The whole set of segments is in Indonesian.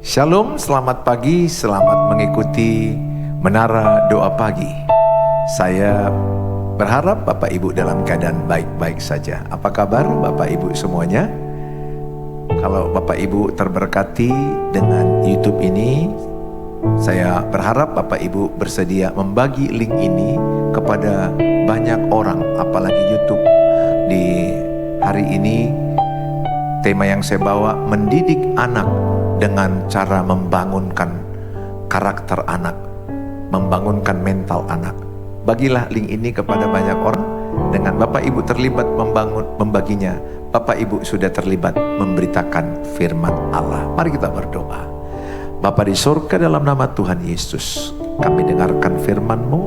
Shalom, selamat pagi, selamat mengikuti Menara Doa Pagi. Saya berharap Bapak Ibu dalam keadaan baik-baik saja. Apa kabar Bapak Ibu semuanya? Kalau Bapak Ibu terberkati dengan YouTube ini, saya berharap Bapak Ibu bersedia membagi link ini kepada banyak orang, apalagi YouTube. Di hari ini, tema yang saya bawa, mendidik anak dengan cara membangunkan karakter anak, membangunkan mental anak. Bagilah link ini kepada banyak orang. Dengan Bapak Ibu terlibat membaginya, Bapak Ibu sudah terlibat memberitakan firman Allah. Mari kita berdoa. Bapa di surga, dalam nama Tuhan Yesus, kami dengarkan firman-Mu,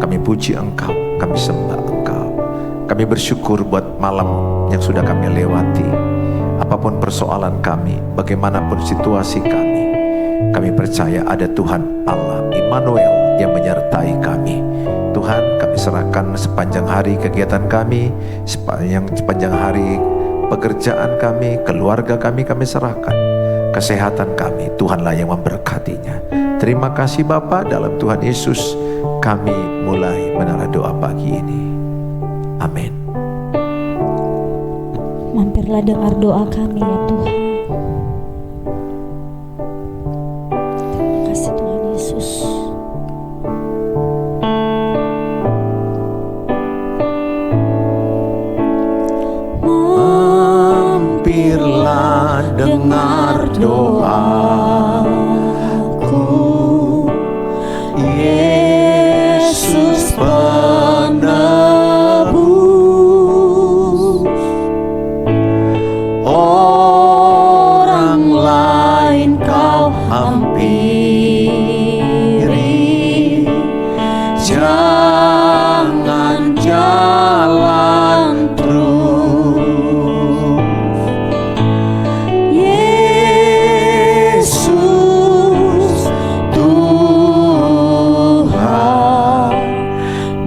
kami puji Engkau, kami sembah Engkau. Kami bersyukur buat malam yang sudah kami lewati. Apapun persoalan kami, bagaimanapun situasi kami percaya ada Tuhan Allah Immanuel yang menyertai kami. Tuhan, kami serahkan sepanjang hari kegiatan kami, sepanjang hari pekerjaan kami, keluarga kami serahkan. Kesehatan kami, Tuhanlah yang memberkatinya. Terima kasih Bapa, dalam Tuhan Yesus kami mulai menara doa pagi ini. Amin. Mampirlah dengar doa kami ya Tuhan. Terima kasih Tuhan Yesus. Mampirlah dengar doaku, Yesus penebus. Orang lain kau hampiri, jangan jalan terus. Yesus Tuhan,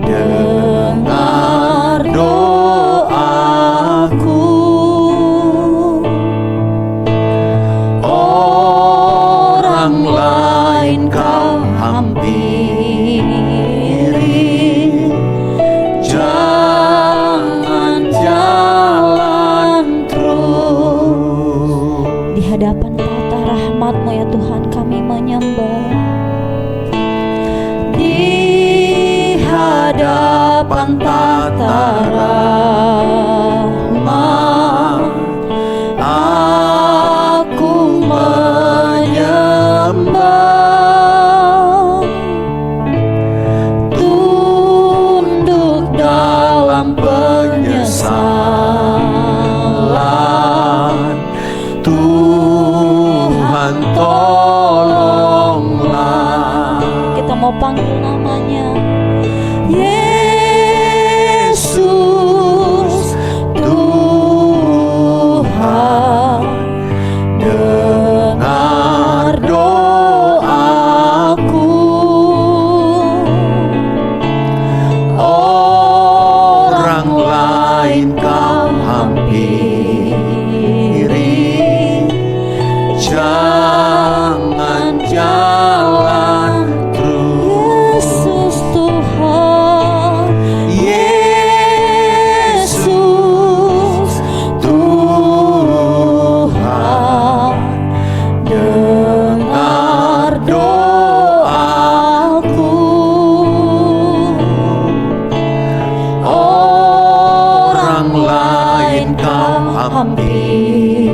dengar doaku. Orang lain kau hampiri, jangan jalan terus. Di hadapan tata rahmat-Mu ya Tuhan kami menyembah. Di hadapan tata rahmat, aku menyembah, tunduk dalam penyesalan. Tuhan tolonglah. Kita mau panggil namanya. Yesus Tuhan, dengar doaku. Orang lain kau hampiri, jangan jalan terus. Yesus Tuhan, Yesus Tuhan, dengar doaku. Orang lain kau hampiri,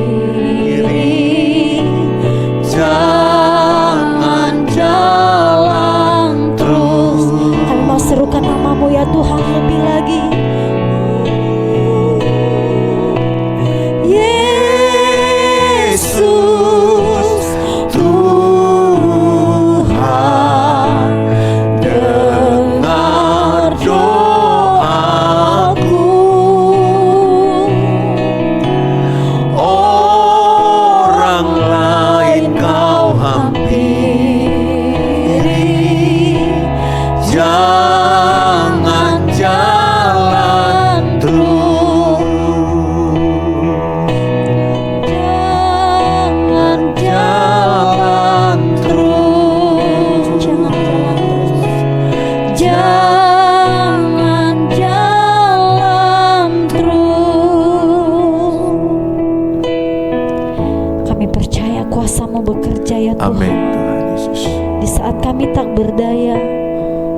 percaya kuasa-Mu bekerja ya Tuhan. Amin Tuhan Yesus. Di saat kami tak berdaya,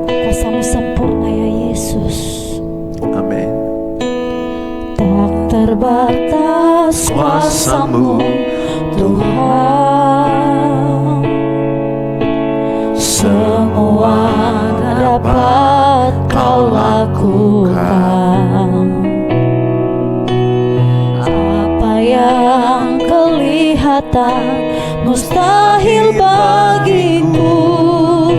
kuasa-Mu sempurna ya Yesus. Amin. Tak terbatas kuasa-Mu Tuhan, semua dapat Kau lakukan. Apa yang kelihatan mustahil bagiku,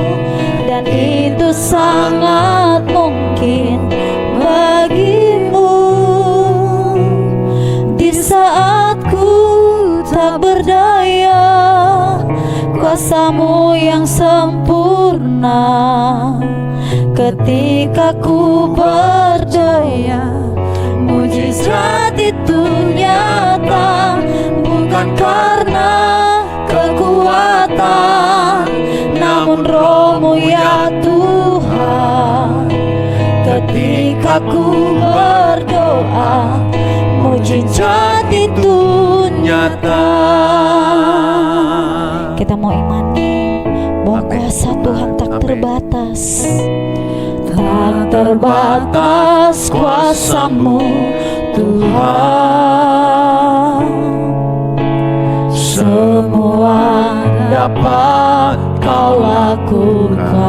dan itu sangat mungkin bagimu. Di saat ku tak berdaya, kuasa-Mu yang sempurna. Ketika ku berdaya, mujizat itu nyata, bukan karena kekuatan, namun Roh-Mu ya Tuhan. Ketika ku berdoa, mujizat itu nyata. Kita mau imani bahwa kuasa Tuhan tak terbatas. Tak terbatas kuasa-Mu Tuhan, semua dapat Kau lakukan.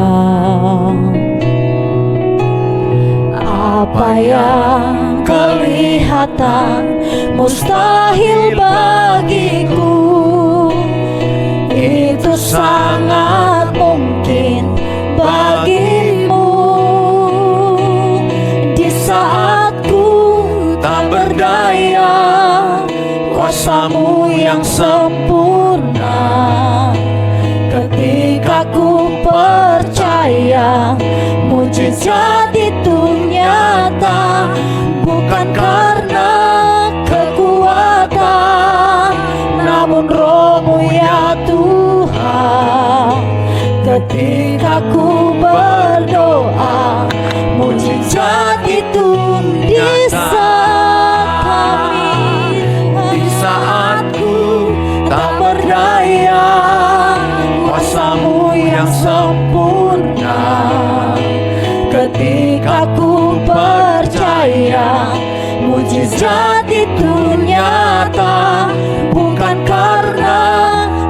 Apa yang kelihatan mustahil bagiku, itu sangat mungkin bagimu. Di saat ku tak berdaya, kuasa-Mu yang sempurna. Ketika ku percaya, mujizat itu nyata, bukan karena kekuatan, namun Roh-Mu ya Tuhan. Ketika ku berdoa, mujizat itu nyata. Di saat ku tak berdaya, kuasa-Mu yang sempurna. Ketika ku percaya, mujizat itu nyata, bukan karena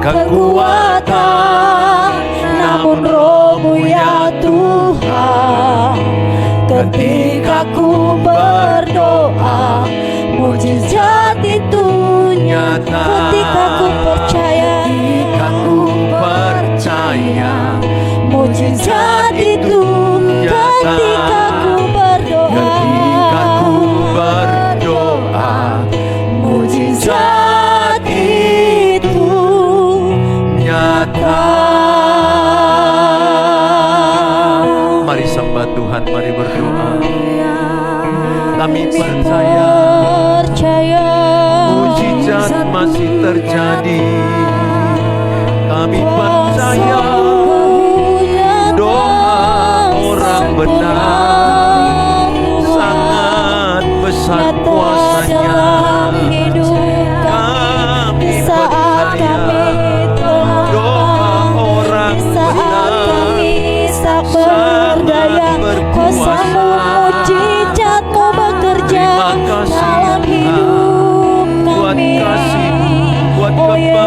kekuatan, namun Roh-Mu ya Tuhan. Ketika ku berdoa, mujizat itu nyata. Ketika ku percaya, mujizat itu nyata. Ketika ku berdoa, mujizat itu nyata. Mari sembah Tuhan, mari berdoa. Kami percaya mujizat masih terjadi. Kami percaya doa orang benar sangat besar kuasanya. Kami percaya doa orang benar sangat berkuasa. Mujizat-Mu bekerja dalam hidup kami. Buat kebaikan.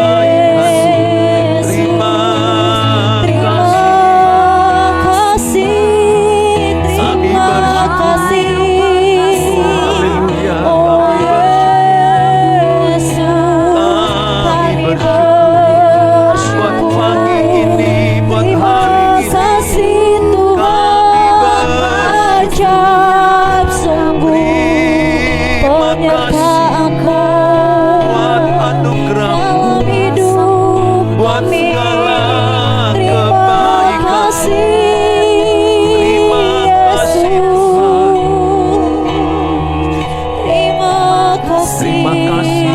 Terima kasih. Terima kasih. Haleluya. Oh Yesus, kami bersyukur. Buat pagi ini, buat hari ini, kasih Tuhan ajaib sungguh. Penyertaan-Mu buat anugerah, dalam hidup buat kami. segala Terima kebaikan. kasih Terima kasih, Yesus. Terima kasih Terima kasih.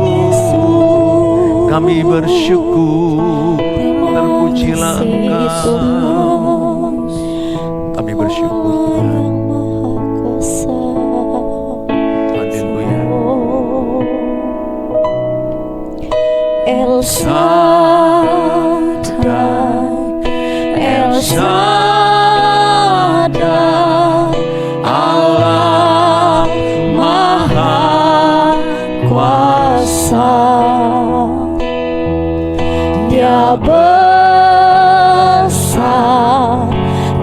Yesus. Kami bersyukur. Terima Terpujilah kasih, Engkau. Tuhan. Kami bersyukur Allah Tuhan. yang Maha Kuasa. Haleluya. El Shaddai, El Shaddai, Allah Maha Kuasa. Dia besar,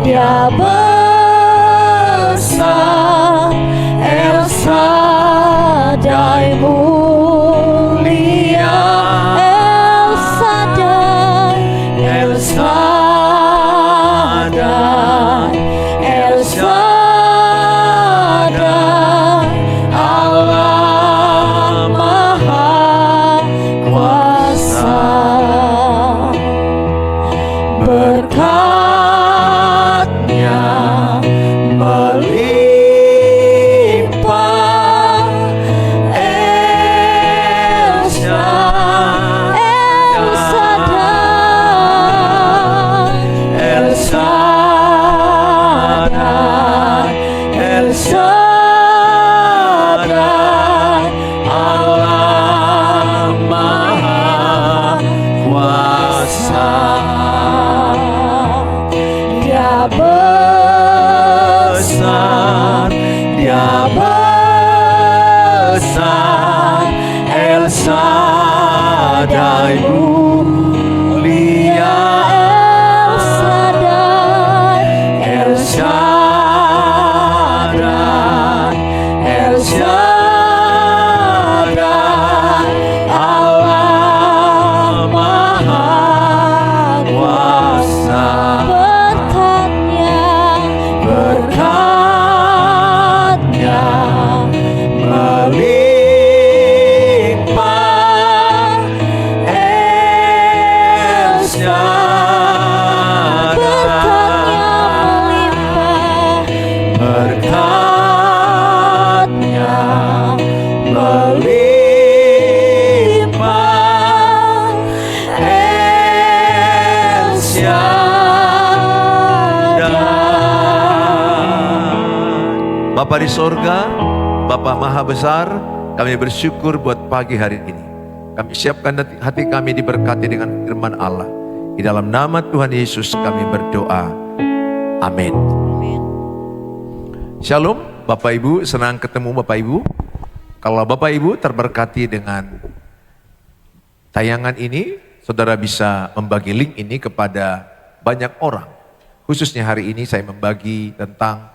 Dia besar, El Shaddai mulia, El Shaddai, El Shaddai, El Shaddai, Allah Maha Kuasa. Berkatnya melimpah, El Shaddai, El Shaddai, El Shaddai, Allah Maha Kuasa. Dia besar, Dia besar, El Shaddai mulia, El Shaddai, El Shaddai, El Shaddai, Allah Maha Kuasa. Berkatnya melimpah, El Shaddai. Berkatnya melimpah, El Shaddai. Bapa di sorga, Bapa Maha Besar, kami bersyukur buat pagi hari ini. Kami siapkan hati kami diberkati dengan firman Allah. Di dalam nama Tuhan Yesus kami berdoa. Amin. Shalom Bapak Ibu, senang ketemu Bapak Ibu. Kalau Bapak Ibu terberkati dengan tayangan ini, saudara bisa membagi link ini kepada banyak orang. Khususnya hari ini saya membagi tentang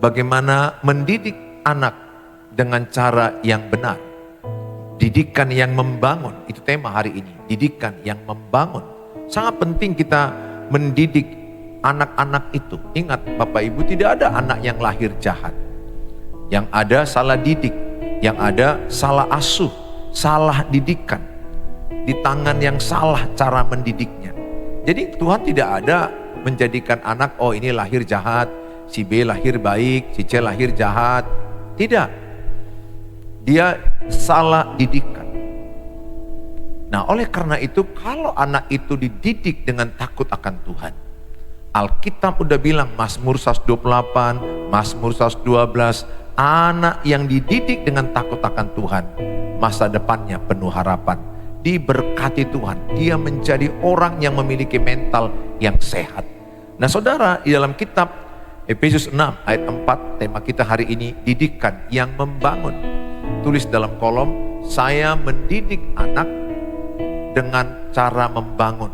bagaimana mendidik anak dengan cara yang benar. Didikan yang membangun, itu tema hari ini. Didikan yang membangun. Sangat penting kita mendidik anak-anak itu. Ingat Bapak Ibu, tidak ada anak yang lahir jahat. Yang ada salah didik, yang ada salah asuh, salah didikan. Di tangan yang salah cara mendidiknya. Jadi Tuhan tidak ada menjadikan anak, oh ini lahir jahat, si B lahir baik, si C lahir jahat. Tidak. Dia salah didikan. Nah, oleh karena itu kalau anak itu dididik dengan takut akan Tuhan. Alkitab udah bilang Mazmur 128, Mazmur 112, anak yang dididik dengan takut akan Tuhan, masa depannya penuh harapan. Diberkati Tuhan, dia menjadi orang yang memiliki mental yang sehat. Nah, saudara, di dalam kitab Efesus 6 ayat 4, tema kita hari ini, didikan yang membangun. Tulis dalam kolom, saya mendidik anak dengan cara membangun.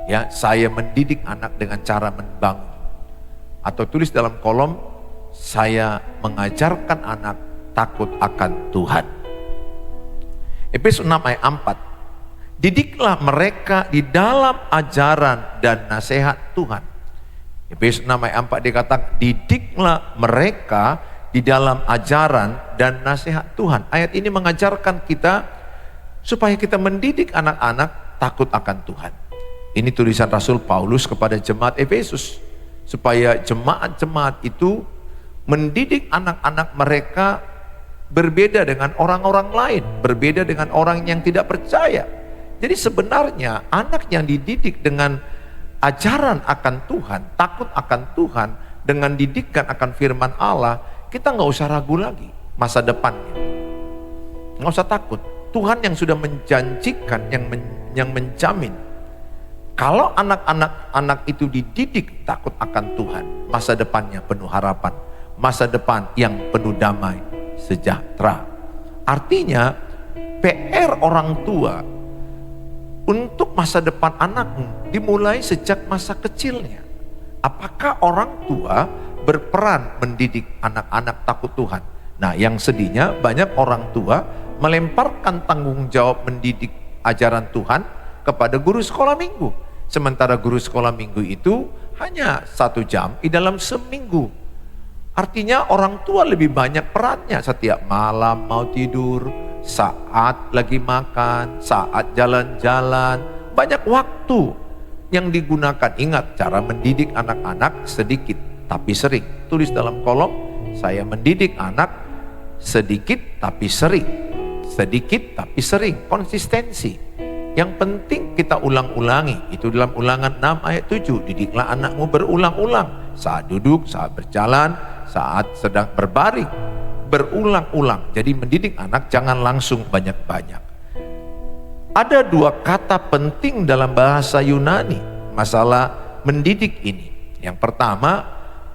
Ya, saya mendidik anak dengan cara membangun. Atau tulis dalam kolom, saya mengajarkan anak takut akan Tuhan. Efesus 6 ayat 4. Didiklah mereka di dalam ajaran dan nasihat Tuhan. Efesus 6 ayat 4 dikatakan, didiklah mereka di dalam ajaran dan nasihat Tuhan. Ayat ini mengajarkan kita supaya kita mendidik anak-anak takut akan Tuhan. Ini tulisan Rasul Paulus kepada jemaat Efesus. Supaya jemaat-jemaat itu mendidik anak-anak mereka berbeda dengan orang-orang lain. Berbeda dengan orang yang tidak percaya. Jadi sebenarnya anak yang dididik dengan ajaran akan Tuhan, takut akan Tuhan, dengan didikan akan firman Allah, kita nggak usah ragu lagi masa depannya. Nggak usah takut. Tuhan yang sudah menjanjikan, yang menjamin. Kalau anak-anak itu dididik takut akan Tuhan, masa depannya penuh harapan, masa depan yang penuh damai, sejahtera. Artinya PR orang tua untuk masa depan anakmu dimulai sejak masa kecilnya. Apakah orang tua berperan mendidik anak-anak takut Tuhan? Nah, yang sedihnya banyak orang tua melemparkan tanggung jawab mendidik ajaran Tuhan kepada guru sekolah minggu. Sementara guru sekolah minggu itu hanya 1 jam di dalam seminggu. Artinya orang tua lebih banyak perannya setiap malam mau tidur, saat lagi makan, saat jalan-jalan. Banyak waktu yang digunakan. Ingat, cara mendidik anak-anak sedikit tapi sering. Tulis dalam kolom, saya mendidik anak sedikit tapi sering. Sedikit tapi sering, konsistensi. Yang penting kita ulang-ulangi. Itu dalam Ulangan 6 ayat 7. Didiklah anakmu berulang-ulang. Saat duduk, saat berjalan, saat sedang berbaring. Berulang-ulang. Jadi mendidik anak jangan langsung banyak-banyak. Ada 2 kata penting dalam bahasa Yunani masalah mendidik ini. Yang pertama,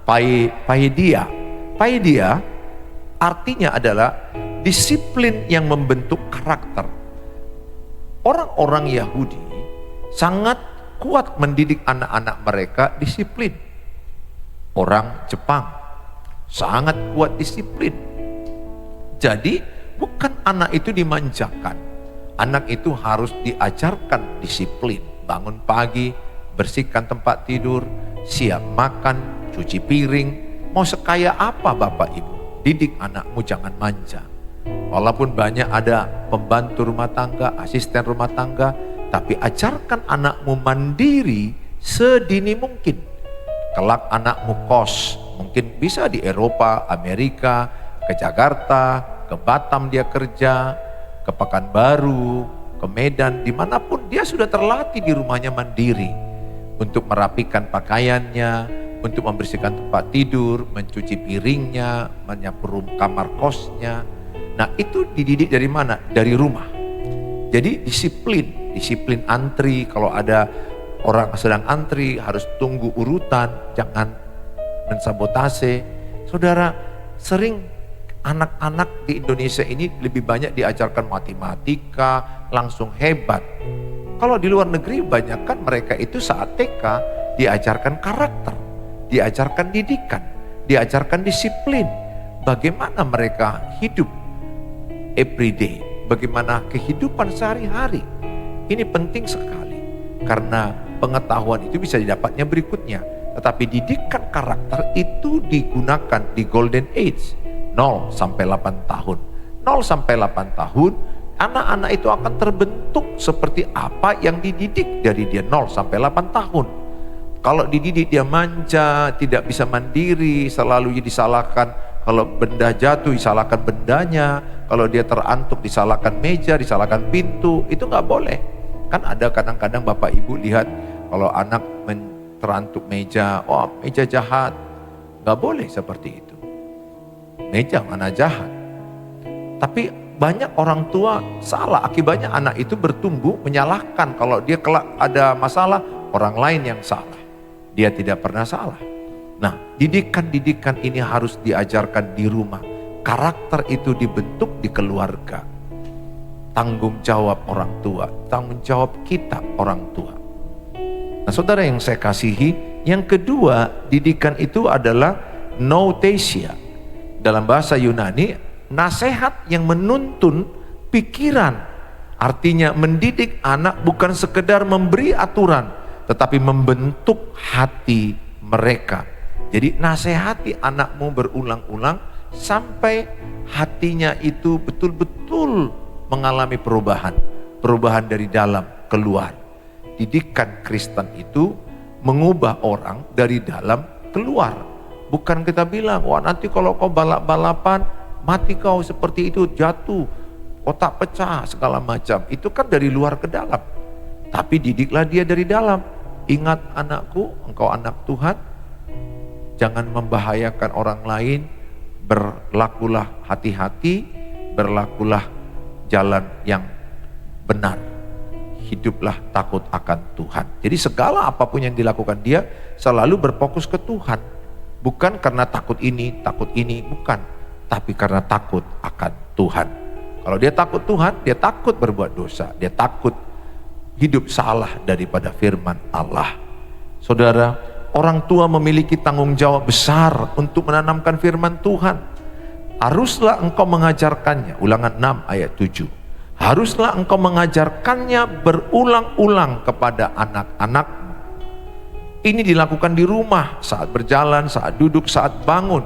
paidia. Paidia artinya adalah disiplin yang membentuk karakter. Orang-orang Yahudi sangat kuat mendidik anak-anak mereka disiplin. Orang Jepang sangat kuat disiplin. Jadi bukan anak itu dimanjakan. Anak itu harus diajarkan disiplin. Bangun pagi, bersihkan tempat tidur, siap makan, cuci piring. Mau sekaya apa Bapak Ibu? Didik anakmu jangan manja. Walaupun banyak ada pembantu rumah tangga, asisten rumah tangga, tapi ajarkan anakmu mandiri sedini mungkin. Kelak anakmu kos, mungkin bisa di Eropa, Amerika, ke Jakarta, ke Batam dia kerja, ke Pekanbaru, ke Medan, dimanapun dia sudah terlatih di rumahnya mandiri. Untuk merapikan pakaiannya, untuk membersihkan tempat tidur, mencuci piringnya, menyapu kamar kosnya. Nah, itu dididik dari mana? Dari rumah. Jadi disiplin antri. Kalau ada orang sedang antri harus tunggu urutan, jangan mensabotase. Saudara, sering anak-anak di Indonesia ini lebih banyak diajarkan matematika, langsung hebat. Kalau di luar negeri banyak kan mereka itu saat TK diajarkan karakter, diajarkan didikan, diajarkan disiplin. Bagaimana mereka hidup everyday, bagaimana kehidupan sehari-hari. Ini penting sekali karena pengetahuan itu bisa didapatnya berikutnya. Tetapi didikan karakter itu digunakan di golden age 0 sampai 8 tahun. 0 sampai 8 tahun anak-anak itu akan terbentuk seperti apa yang dididik dari dia 0 sampai 8 tahun. Kalau dididik dia manja, tidak bisa mandiri, selalu disalahkan. Kalau benda jatuh disalahkan bendanya, kalau dia terantuk disalahkan meja, disalahkan pintu, itu nggak boleh. Kan ada kadang-kadang Bapak Ibu lihat kalau anak terantuk meja, oh meja jahat, nggak boleh seperti itu. Meja mana jahat? Tapi banyak orang tua salah, akibatnya anak itu bertumbuh menyalahkan. Kalau dia kelak ada masalah, orang lain yang salah. Dia tidak pernah salah. Nah, didikan-didikan ini harus diajarkan di rumah. Karakter itu dibentuk di keluarga. Tanggung jawab orang tua, tanggung jawab kita orang tua. Nah, saudara yang saya kasihi, yang kedua, didikan itu adalah nouthesia. Dalam bahasa Yunani, nasihat yang menuntun pikiran. Artinya mendidik anak bukan sekedar memberi aturan, tetapi membentuk hati mereka. Jadi nasihati anakmu berulang-ulang sampai hatinya itu betul-betul mengalami perubahan. Perubahan dari dalam keluar. Didikan Kristen itu mengubah orang dari dalam keluar. Bukan kita bilang, wah nanti kalau kau balap-balapan, mati kau seperti itu, jatuh, otak pecah, segala macam. Itu kan dari luar ke dalam. Tapi didiklah dia dari dalam. Ingat anakku, engkau anak Tuhan, jangan membahayakan orang lain, berlakulah hati-hati, berlakulah jalan yang benar. Hiduplah takut akan Tuhan. Jadi segala apapun yang dilakukan dia selalu berfokus ke Tuhan. Bukan karena takut ini, bukan. Tapi karena takut akan Tuhan. Kalau dia takut Tuhan, dia takut berbuat dosa. Dia takut hidup salah daripada firman Allah. Saudara, orang tua memiliki tanggung jawab besar untuk menanamkan firman Tuhan. Haruslah engkau mengajarkannya. Ulangan 6 ayat 7. Haruslah engkau mengajarkannya berulang-ulang kepada anak-anakmu. Ini dilakukan di rumah, saat berjalan, saat duduk, saat bangun.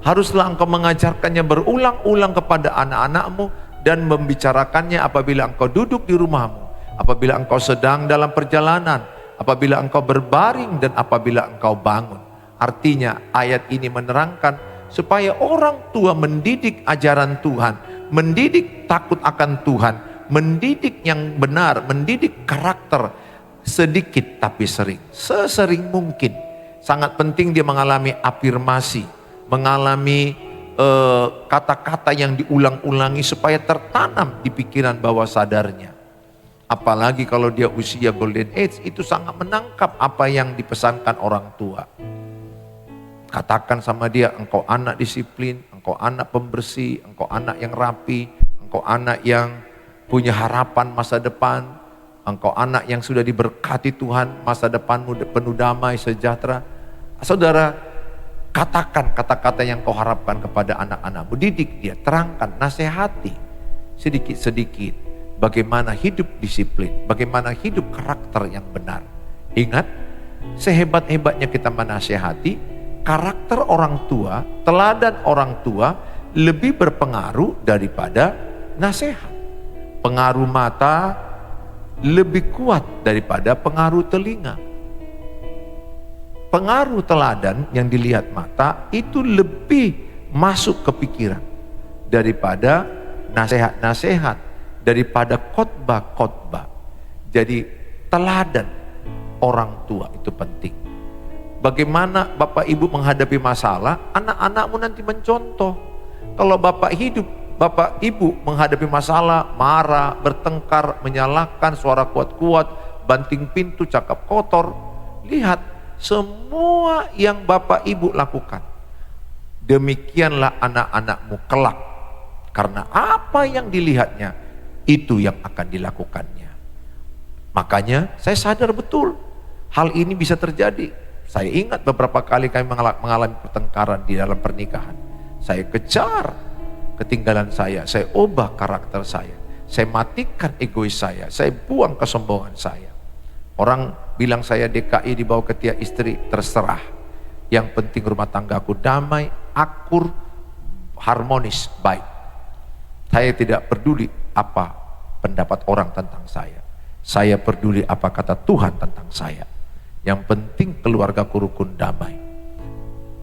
Haruslah engkau mengajarkannya berulang-ulang kepada anak-anakmu dan membicarakannya apabila engkau duduk di rumahmu, apabila engkau sedang dalam perjalanan, apabila engkau berbaring, dan apabila engkau bangun. Artinya ayat ini menerangkan supaya orang tua mendidik ajaran Tuhan, mendidik takut akan Tuhan, mendidik yang benar, mendidik karakter, sedikit tapi sering, sesering mungkin. Sangat penting dia mengalami afirmasi, mengalami kata-kata yang diulang-ulangi supaya tertanam di pikiran bawah sadarnya. Apalagi kalau dia usia golden age, itu sangat menangkap apa yang dipesankan orang tua. Katakan sama dia, engkau anak disiplin, engkau anak pembersih, engkau anak yang rapi, engkau anak yang punya harapan masa depan, engkau anak yang sudah diberkati Tuhan, masa depanmu penuh damai, sejahtera. Saudara, katakan kata-kata yang kau harapkan kepada anak-anakmu, didik dia, terangkan, nasihati sedikit-sedikit bagaimana hidup disiplin, bagaimana hidup karakter yang benar. Ingat, sehebat-hebatnya kita menasihati, karakter orang tua, teladan orang tua lebih berpengaruh daripada nasihat. Pengaruh mata lebih kuat daripada pengaruh telinga. Pengaruh teladan yang dilihat mata itu lebih masuk ke pikiran daripada nasihat-nasihat, daripada khotbah-khotbah. Jadi teladan orang tua itu penting. Bagaimana Bapak Ibu menghadapi masalah, anak-anakmu nanti mencontoh. Kalau Bapak Ibu menghadapi masalah, marah, bertengkar, menyalahkan, suara kuat-kuat, banting pintu, cakap kotor, lihat semua yang Bapak Ibu lakukan. Demikianlah anak-anakmu kelak. Karena apa yang dilihatnya, itu yang akan dilakukannya. Makanya saya sadar betul hal ini bisa terjadi. Saya ingat beberapa kali kami mengalami pertengkaran di dalam pernikahan. Saya kejar ketinggalan saya ubah karakter saya matikan egois saya buang kesombongan saya. Orang bilang saya DKI dibawa ke tiap istri, terserah. Yang penting rumah tanggaku damai, akur, harmonis, baik. Saya tidak peduli apa pendapat orang tentang saya. Saya peduli apa kata Tuhan tentang saya. Yang penting keluargaku rukun damai.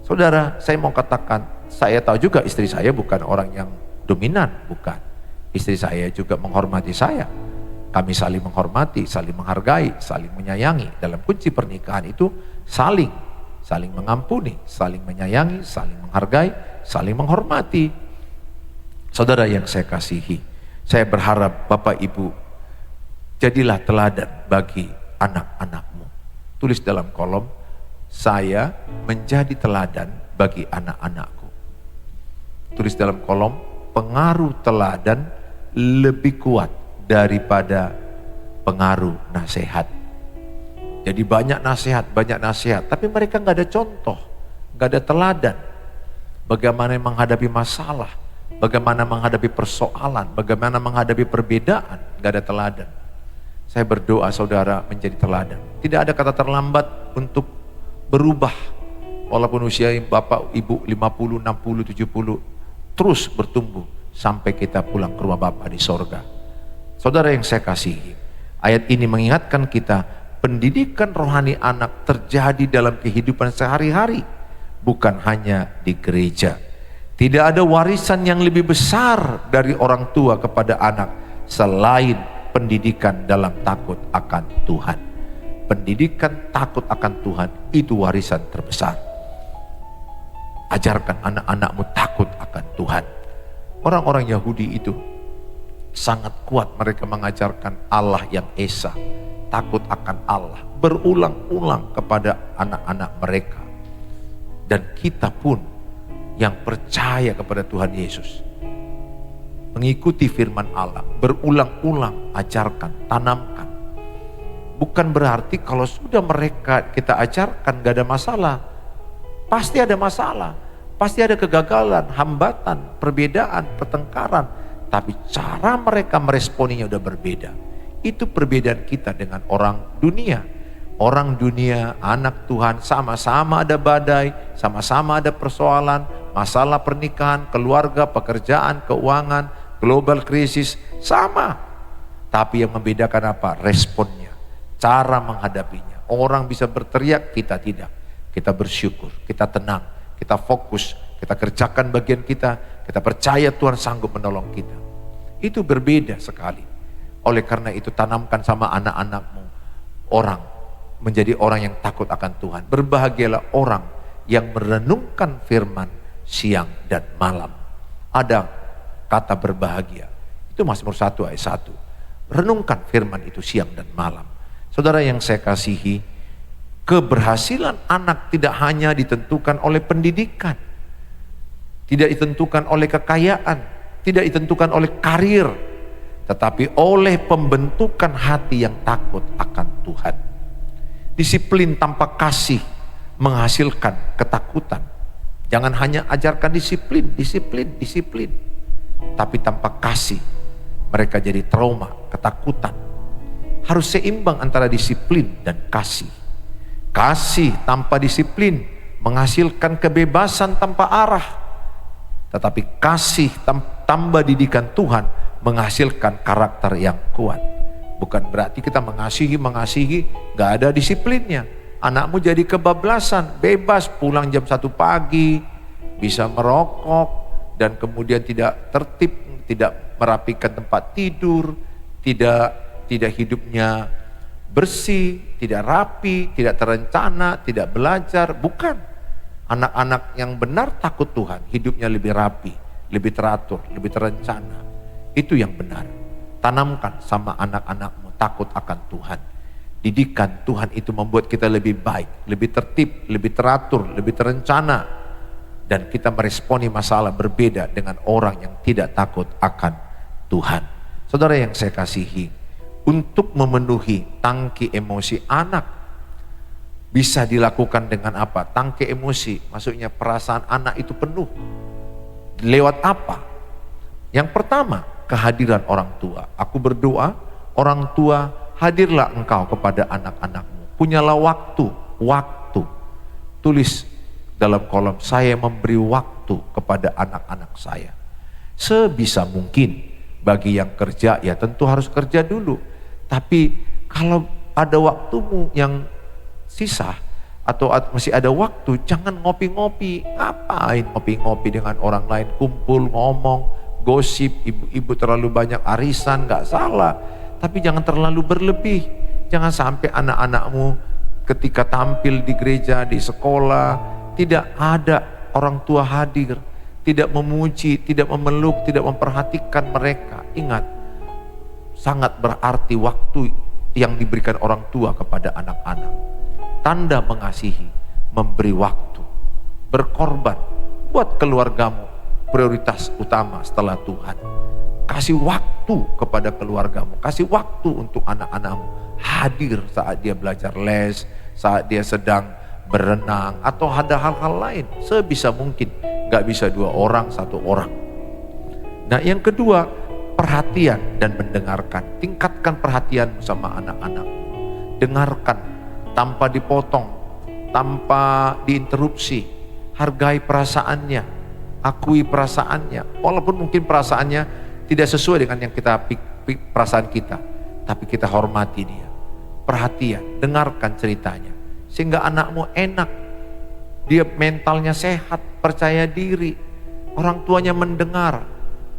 Saudara, saya mau katakan, saya tahu juga istri saya bukan orang yang dominan, bukan. Istri saya juga menghormati saya. Kami saling menghormati, saling menghargai, saling menyayangi. Dalam kunci pernikahan itu saling mengampuni, saling menyayangi, saling menghargai, saling menghormati. Saudara yang saya kasihi, saya berharap Bapak Ibu jadilah teladan bagi anak-anakmu. Tulis dalam kolom, saya menjadi teladan bagi anak-anakku. Tulis dalam kolom, pengaruh teladan lebih kuat daripada pengaruh nasihat. Jadi banyak nasihat, tapi mereka nggak ada contoh, nggak ada teladan. Bagaimana menghadapi masalah, bagaimana menghadapi persoalan, bagaimana menghadapi perbedaan, nggak ada teladan. Saya berdoa saudara menjadi teladan. Tidak ada kata terlambat untuk berubah. Walaupun usia Bapak Ibu 50, 60, 70 terus bertumbuh sampai kita pulang ke rumah Bapa di sorga. Saudara yang saya kasihi, ayat ini mengingatkan kita pendidikan rohani anak terjadi dalam kehidupan sehari-hari, bukan hanya di gereja. Tidak ada warisan yang lebih besar dari orang tua kepada anak selain pendidikan dalam takut akan Tuhan. Pendidikan takut akan Tuhan itu warisan terbesar. Ajarkan anak-anakmu takut akan Tuhan. Orang-orang Yahudi itu Sangat kuat mereka mengajarkan Allah yang esa, takut akan Allah, berulang-ulang kepada anak-anak mereka. Dan kita pun yang percaya kepada Tuhan Yesus, mengikuti firman Allah, berulang-ulang ajarkan, tanamkan. Bukan berarti kalau sudah mereka kita ajarkan gak ada masalah. Pasti ada masalah, pasti ada kegagalan, hambatan, perbedaan, pertengkaran. Tapi cara mereka meresponinya udah berbeda. Itu perbedaan kita dengan orang dunia. Orang dunia, anak Tuhan, sama-sama ada badai, sama-sama ada persoalan, masalah pernikahan, keluarga, pekerjaan, keuangan, global krisis, sama. Tapi yang membedakan apa? Responnya, cara menghadapinya. Orang bisa berteriak, kita tidak. Kita bersyukur, kita tenang, kita fokus, kita kerjakan bagian kita percaya Tuhan sanggup menolong kita. Itu berbeda sekali. Oleh karena itu tanamkan sama anak-anakmu orang menjadi orang yang takut akan Tuhan. Berbahagialah orang yang merenungkan firman siang dan malam. Ada kata berbahagia. Itu Mazmur 1 ayat 1. Renungkan firman itu siang dan malam. Saudara yang saya kasihi, keberhasilan anak tidak hanya ditentukan oleh pendidikan, tidak ditentukan oleh kekayaan, tidak ditentukan oleh karir, tetapi oleh pembentukan hati yang takut akan Tuhan. Disiplin tanpa kasih menghasilkan ketakutan. Jangan hanya ajarkan disiplin, tapi tanpa kasih mereka jadi trauma, ketakutan. Harus seimbang antara disiplin dan kasih. Kasih tanpa disiplin menghasilkan kebebasan tanpa arah. Tetapi kasih tambah didikan Tuhan menghasilkan karakter yang kuat. Bukan berarti kita mengasihi, gak ada disiplinnya. Anakmu jadi kebablasan, bebas pulang jam 1 pagi, bisa merokok, dan kemudian tidak tertib, tidak merapikan tempat tidur, tidak hidupnya bersih, tidak rapi, tidak terencana, tidak belajar. Bukan. Anak-anak yang benar takut Tuhan, hidupnya lebih rapi, lebih teratur, lebih terencana. Itu yang benar. Tanamkan sama anak-anakmu takut akan Tuhan. Didikan Tuhan itu membuat kita lebih baik, lebih tertib, lebih teratur, lebih terencana. Dan kita meresponi masalah berbeda dengan orang yang tidak takut akan Tuhan. Saudara yang saya kasihi, untuk memenuhi tangki emosi anak bisa dilakukan dengan apa? Tangki emosi, maksudnya perasaan anak itu penuh. Lewat apa? Yang pertama, kehadiran orang tua. Aku berdoa, orang tua, hadirlah engkau kepada anak-anakmu. Punyalah waktu. Tulis dalam kolom, saya memberi waktu kepada anak-anak saya. Sebisa mungkin. Bagi yang kerja, ya tentu harus kerja dulu. Tapi kalau ada waktumu yang sisa atau masih ada waktu, jangan ngopi-ngopi. Ngapain ngopi-ngopi dengan orang lain, kumpul, ngomong, gosip, ibu-ibu terlalu banyak arisan, gak salah. Tapi jangan terlalu berlebih. Jangan sampai anak-anakmu ketika tampil di gereja, di sekolah, tidak ada orang tua hadir, tidak memuji, tidak memeluk, tidak memperhatikan mereka. Ingat, sangat berarti waktu yang diberikan orang tua kepada anak-anak. Tanda mengasihi, memberi waktu, berkorban, buat keluargamu prioritas utama setelah Tuhan. Kasih waktu kepada keluargamu, kasih waktu untuk anak-anakmu, hadir saat dia belajar les, saat dia sedang berenang, atau ada hal-hal lain. Sebisa mungkin, gak bisa 2 orang, 1 orang. Nah yang kedua, perhatian dan mendengarkan. Tingkatkan perhatianmu sama anak-anak. Dengarkan tanpa dipotong, tanpa diinterupsi. Hargai perasaannya, akui perasaannya. Walaupun mungkin perasaannya tidak sesuai dengan yang perasaan kita, tapi kita hormati dia. Perhatian, dengarkan ceritanya, sehingga anakmu enak, dia mentalnya sehat, percaya diri. Orang tuanya mendengar.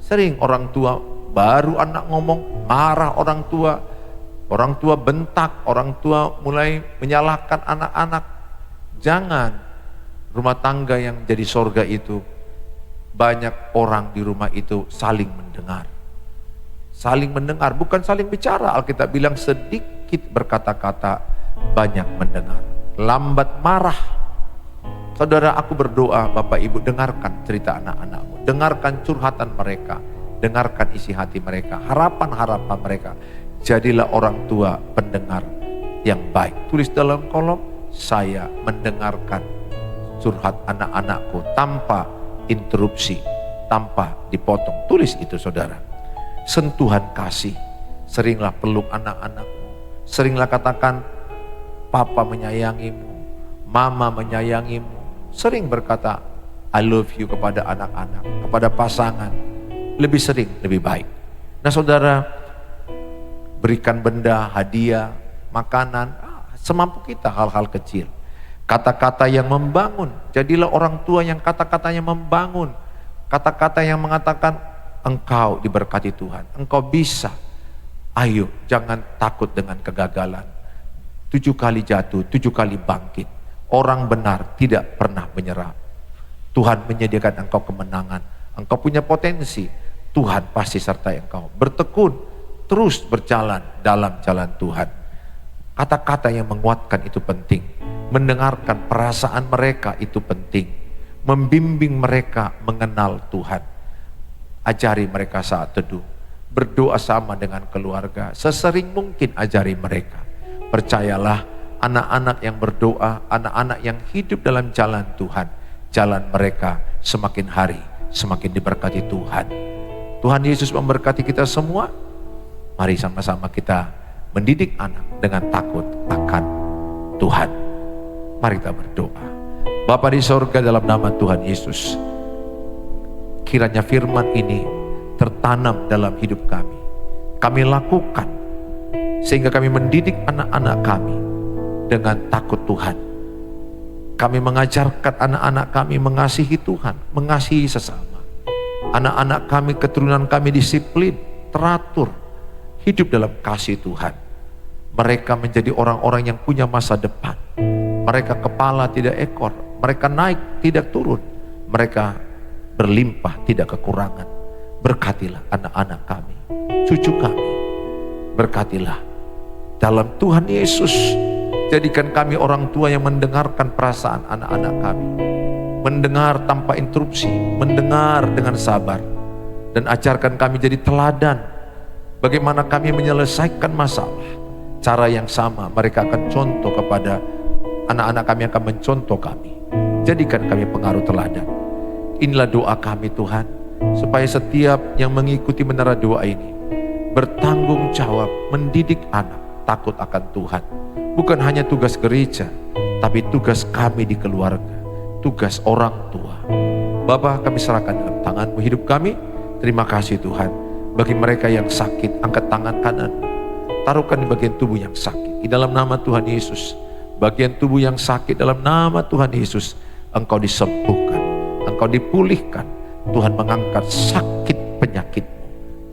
Sering orang tua baru anak ngomong, marah orang tua bentak, orang tua mulai menyalahkan anak-anak. Jangan. Rumah tangga yang jadi sorga itu, banyak orang di rumah itu saling mendengar, Saling mendengar, bukan saling bicara. Alkitab bilang sedikit berkata-kata, banyak mendengar. Lambat marah. Saudara, aku berdoa, Bapak Ibu, dengarkan cerita anak-anakmu, dengarkan curhatan mereka, dengarkan isi hati mereka, harapan-harapan mereka. Jadilah orang tua pendengar yang baik. Tulis dalam kolom, saya mendengarkan curhat anak-anakku tanpa interupsi, tanpa dipotong. Tulis itu, saudara. Sentuhan kasih, seringlah peluk anak-anakmu, seringlah katakan, papa menyayangimu, mama menyayangimu. Sering berkata, I love you kepada anak-anak, kepada pasangan. Lebih sering, lebih baik. Nah saudara, berikan benda, hadiah, makanan, semampu kita, hal-hal kecil. Kata-kata yang membangun, jadilah orang tua yang kata-katanya membangun. Kata-kata yang mengatakan, engkau diberkati Tuhan, engkau bisa. Ayo, jangan takut dengan kegagalan. 7 kali jatuh, 7 kali bangkit. Orang benar tidak pernah menyerah. Tuhan menyediakan engkau kemenangan. Engkau punya potensi. Tuhan pasti sertai engkau. Bertekun, terus berjalan dalam jalan Tuhan. Kata-kata yang menguatkan itu penting. Mendengarkan perasaan mereka itu penting. Membimbing mereka mengenal Tuhan. Ajari mereka saat teduh. Berdoa sama dengan keluarga. Sesering mungkin ajari mereka. Percayalah, anak-anak yang berdoa, anak-anak yang hidup dalam jalan Tuhan, jalan mereka semakin hari semakin diberkati Tuhan. Tuhan Yesus memberkati kita semua. Mari sama-sama kita mendidik anak dengan takut akan Tuhan. Mari kita berdoa. Bapa di sorga, dalam nama Tuhan Yesus, kiranya firman ini tertanam dalam hidup kami. Kami lakukan sehingga kami mendidik anak-anak kami dengan takut Tuhan. Kami mengajarkan anak-anak kami mengasihi Tuhan, mengasihi sesama. Anak-anak kami, keturunan kami disiplin, teratur, hidup dalam kasih Tuhan. Mereka menjadi orang-orang yang punya masa depan. Mereka kepala tidak ekor, mereka naik tidak turun, mereka berlimpah tidak kekurangan. Berkatilah anak-anak kami, cucu kami, berkatilah dalam Tuhan Yesus. Jadikan kami orang tua yang mendengarkan perasaan anak-anak kami. Mendengar tanpa interupsi, mendengar dengan sabar. Dan ajarkan kami jadi teladan. Bagaimana kami menyelesaikan masalah. Cara yang sama mereka akan contoh kepada anak-anak kami, akan mencontoh kami. Jadikan kami pengaruh teladan. Inilah doa kami Tuhan. Supaya setiap yang mengikuti menara doa ini bertanggung jawab mendidik anak takut akan Tuhan. Bukan hanya tugas gereja, tapi tugas kami di keluarga, tugas orang tua. Bapa, kami serahkan dalam tangan-Mu hidup kami. Terima kasih Tuhan. Bagi mereka yang sakit, angkat tangan kanan. Taruhkan di bagian tubuh yang sakit. Di dalam nama Tuhan Yesus. Bagian tubuh yang sakit dalam nama Tuhan Yesus. Engkau disembuhkan. Engkau dipulihkan. Tuhan mengangkat sakit penyakitmu.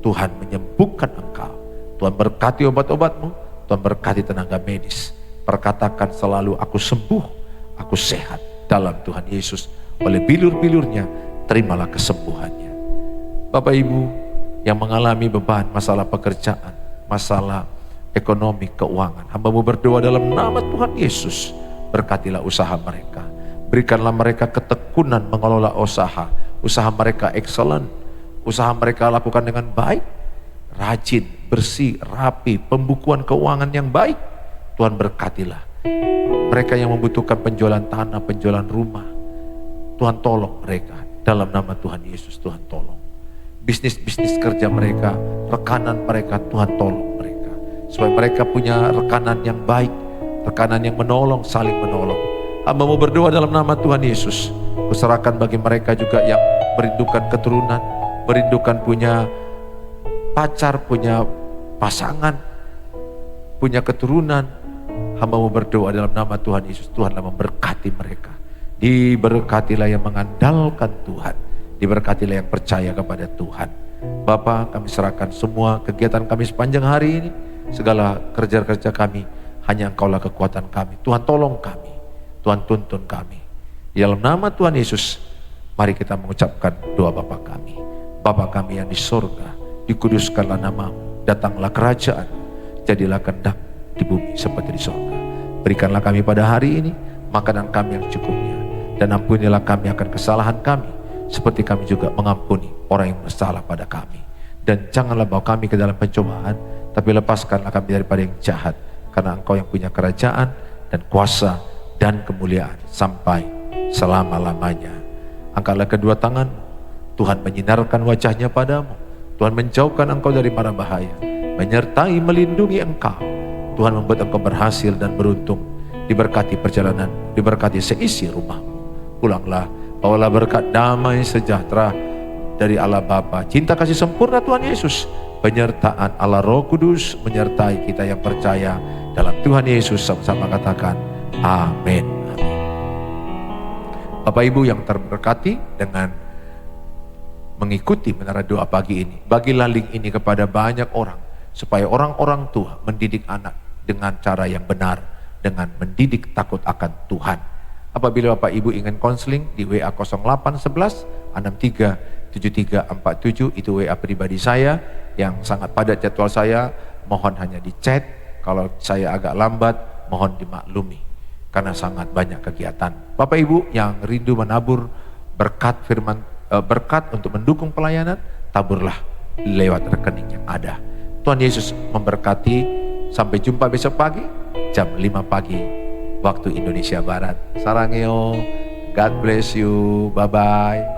Tuhan menyembuhkan engkau. Tuhan berkati obat-obatmu. Tuhan berkati tenaga medis. Perkatakan selalu, aku sembuh, aku sehat dalam Tuhan Yesus. Oleh bilur-bilurnya, terimalah kesembuhannya. Bapak Ibu yang mengalami beban, masalah pekerjaan, masalah ekonomi, keuangan, hamba-Mu berdoa dalam nama Tuhan Yesus. Berkatilah usaha mereka. Berikanlah mereka ketekunan mengelola usaha. Usaha mereka excellent. Usaha mereka lakukan dengan baik. Rajin, bersih, rapi, pembukuan keuangan yang baik. Tuhan berkatilah. Mereka yang membutuhkan penjualan tanah, penjualan rumah, Tuhan tolong mereka. Dalam nama Tuhan Yesus, Tuhan tolong. Bisnis-bisnis kerja mereka, rekanan mereka, Tuhan tolong mereka. Supaya mereka punya rekanan yang baik, rekanan yang menolong, saling menolong. Hamba-Mu berdoa dalam nama Tuhan Yesus. Kuserahkan bagi mereka juga yang merindukan keturunan, merindukan punya pacar, punya pasangan, punya keturunan. Hamba-Mu berdoa dalam nama Tuhan Yesus. Tuhanlah memberkati mereka. Diberkatilah yang mengandalkan Tuhan. Diberkatilah yang percaya kepada Tuhan. Bapa, kami serahkan semua kegiatan kami sepanjang hari ini. Segala kerja-kerja kami, hanya Engkaulah kekuatan kami. Tuhan tolong kami. Tuhan tuntun kami. Di dalam nama Tuhan Yesus, mari kita mengucapkan doa Bapa kami. Bapa kami yang di sorga, dikuduskanlah namamu, datanglah kerajaan, jadilah kehendak di bumi seperti di surga. Berikanlah kami pada hari ini makanan kami yang cukupnya, dan ampunilah kami akan kesalahan kami, seperti kami juga mengampuni orang yang bersalah pada kami. Dan janganlah bawa kami ke dalam pencobaan, tapi lepaskanlah kami daripada yang jahat, karena Engkau yang punya kerajaan dan kuasa dan kemuliaan sampai selama-lamanya. Angkatlah kedua tanganmu, Tuhan menyinarkan wajahnya padamu, Tuhan menjauhkan engkau dari mara bahaya, menyertai melindungi engkau. Tuhan membuat engkau berhasil dan beruntung, diberkati perjalanan, diberkati seisi rumahmu. Pulanglah, bawalah berkat damai sejahtera dari Allah Bapa, cinta kasih sempurna Tuhan Yesus, penyertaan Allah Roh Kudus menyertai kita yang percaya dalam Tuhan Yesus. Sama-sama katakan amin. Amin. Bapak Ibu yang terberkati, dengan mengikuti menara doa pagi ini, bagilah link ini kepada banyak orang, supaya orang-orang tua mendidik anak dengan cara yang benar, dengan mendidik takut akan Tuhan. Apabila Bapak Ibu ingin konseling, di WA 0811 63 7347, itu WA pribadi saya yang sangat padat jadwal saya. Mohon hanya di chat, kalau saya agak lambat mohon dimaklumi karena sangat banyak kegiatan. Bapak Ibu yang rindu menabur berkat firman, berkat untuk mendukung pelayanan, taburlah lewat rekening yang ada. Tuhan Yesus memberkati. Sampai jumpa besok pagi jam 5 pagi waktu Indonesia Barat. Sarangeo, God bless you, bye bye.